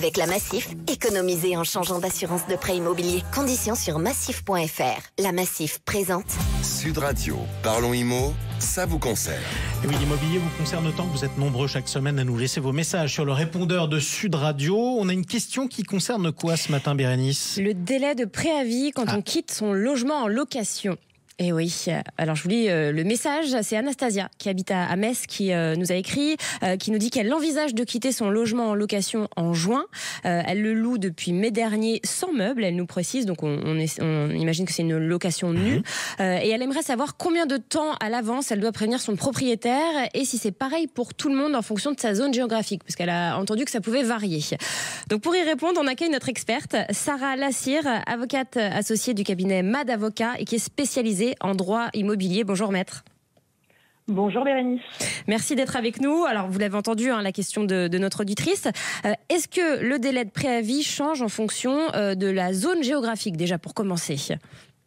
Avec la Massif, économisez en changeant d'assurance de prêt immobilier. Conditions sur massif.fr. La Massif présente Sud Radio, parlons IMO, ça vous concerne. Et oui, l'immobilier vous concerne autant que vous êtes nombreux chaque semaine à nous laisser vos messages sur le répondeur de Sud Radio. On a une question qui concerne quoi ce matin, Bérénice ? Le délai de préavis quand on quitte son logement en location. Et oui, alors je vous lis le message, c'est Anastasia qui habite à Metz qui nous a écrit, qui nous dit qu'elle envisage de quitter son logement en location en juin. Elle le loue depuis mai dernier sans meubles, elle nous précise, donc on imagine que c'est une location nue. Et elle aimerait savoir combien de temps à l'avance elle doit prévenir son propriétaire et si c'est pareil pour tout le monde en fonction de sa zone géographique, parce qu'elle a entendu que ça pouvait varier. Donc pour y répondre, on accueille notre experte, Sarah Lassire, avocate associée du cabinet MAD Avocat et qui est spécialisée en droit immobilier. Bonjour maître. Bonjour Bérénice. Merci d'être avec nous. Alors vous l'avez entendu, la question de notre auditrice. Est-ce que le délai de préavis change en fonction de la zone géographique, déjà pour commencer ?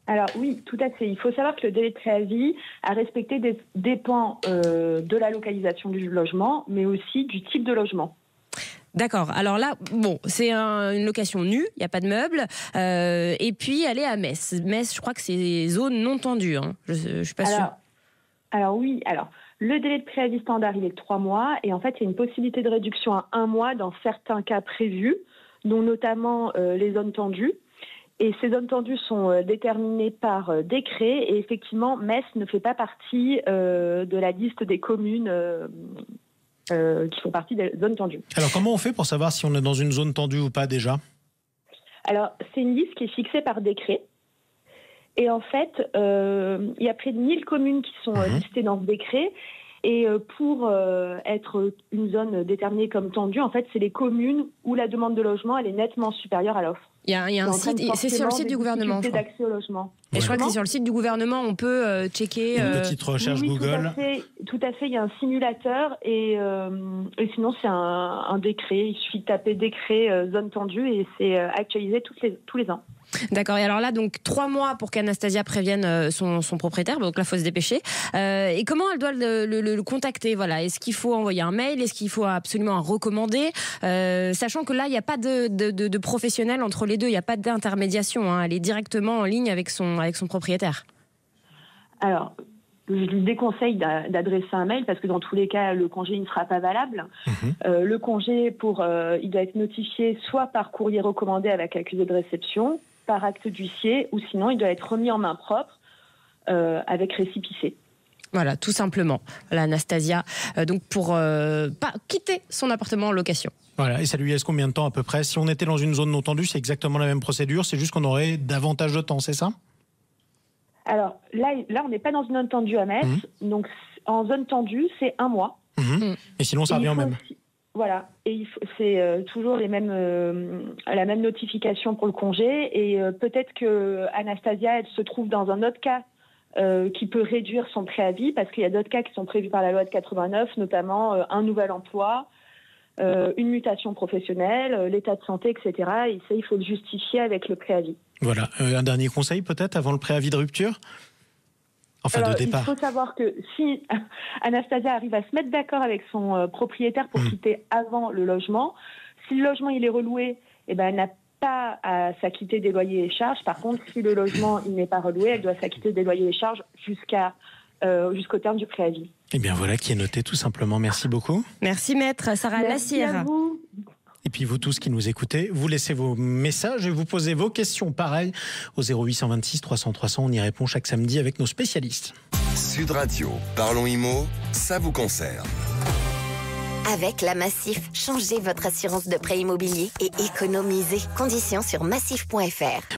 Alors oui, tout à fait. Il faut savoir que le délai de préavis à respecter dépend de la localisation du logement, mais aussi du type de logement. D'accord. Alors là, bon, c'est une location nue, il n'y a pas de meubles. Et puis, elle est à Metz. Metz, je crois que c'est zone non tendue. Hein. Je ne suis pas sûre. Alors oui, le délai de préavis standard, il est de 3 mois. Et en fait, il y a une possibilité de réduction à 1 mois dans certains cas prévus, dont notamment les zones tendues. Et ces zones tendues sont déterminées par décret. Et effectivement, Metz ne fait pas partie de la liste des communes qui font partie des zones tendues. Alors comment on fait pour savoir si on est dans une zone tendue ou pas déjà ? Alors c'est une liste qui est fixée par décret. Et en fait, il y a près de 1000 communes qui sont listées dans ce décret. Et pour être une zone déterminée comme tendue, en fait, c'est les communes où la demande de logement elle est nettement supérieure à l'offre. Il y a un site, c'est sur le site du gouvernement. C'est d'accès au logement. Et je crois que c'est sur le site du gouvernement, on peut checker. Une petite recherche Google. Tout à fait, il y a un simulateur et sinon c'est un décret. Il suffit de taper décret zone tendue et c'est actualisé tous les ans. D'accord. Et alors là, donc 3 mois pour qu'Anastasia prévienne son propriétaire. Donc là, faut se dépêcher. Et comment elle doit le contacter ? Voilà. Est-ce qu'il faut envoyer un mail ? Est-ce qu'il faut absolument un recommandé ? Sachant que là, il n'y a pas de professionnel entre les deux. Il n'y a pas d'intermédiation. Hein. Elle est directement en ligne avec son propriétaire. Alors, je lui déconseille d'adresser un mail parce que dans tous les cas, le congé ne sera pas valable. Le congé, il doit être notifié soit par courrier recommandé avec accusé de réception, par acte d'huissier, ou sinon il doit être remis en main propre avec récépissé. Voilà, tout simplement. Voilà, Anastasia, donc pour pas quitter son appartement en location. Voilà, et ça lui laisse combien de temps à peu près ? Si on était dans une zone non tendue, c'est exactement la même procédure, c'est juste qu'on aurait davantage de temps, c'est ça ? Alors là, on n'est pas dans une zone tendue à Metz, donc en zone tendue, c'est 1 mois. Et sinon, ça revient au même. Voilà, et c'est toujours la même notification pour le congé, et peut-être que Anastasia, elle se trouve dans un autre cas qui peut réduire son préavis, parce qu'il y a d'autres cas qui sont prévus par la loi de 89, notamment un nouvel emploi, une mutation professionnelle, l'état de santé, etc. Et ça, il faut le justifier avec le préavis. Voilà. Un dernier conseil peut-être avant le préavis de rupture ? Enfin, de départ. Il faut savoir que si Anastasia arrive à se mettre d'accord avec son propriétaire pour quitter avant le logement, si le logement il est reloué, elle n'a pas à s'acquitter des loyers et charges. Par contre, si le logement il n'est pas reloué, elle doit s'acquitter des loyers et charges jusqu'au terme du préavis. Eh bien voilà qui est noté tout simplement. Merci beaucoup. Merci maître Sarah Lassire. Merci à vous. Et puis vous tous qui nous écoutez, vous laissez vos messages et vous posez vos questions pareil au 0826 300 300. On y répond chaque samedi avec nos spécialistes. Sud Radio, parlons IMO, ça vous concerne. Avec la Massif, changez votre assurance de prêt immobilier et économisez. Conditions sur massif.fr.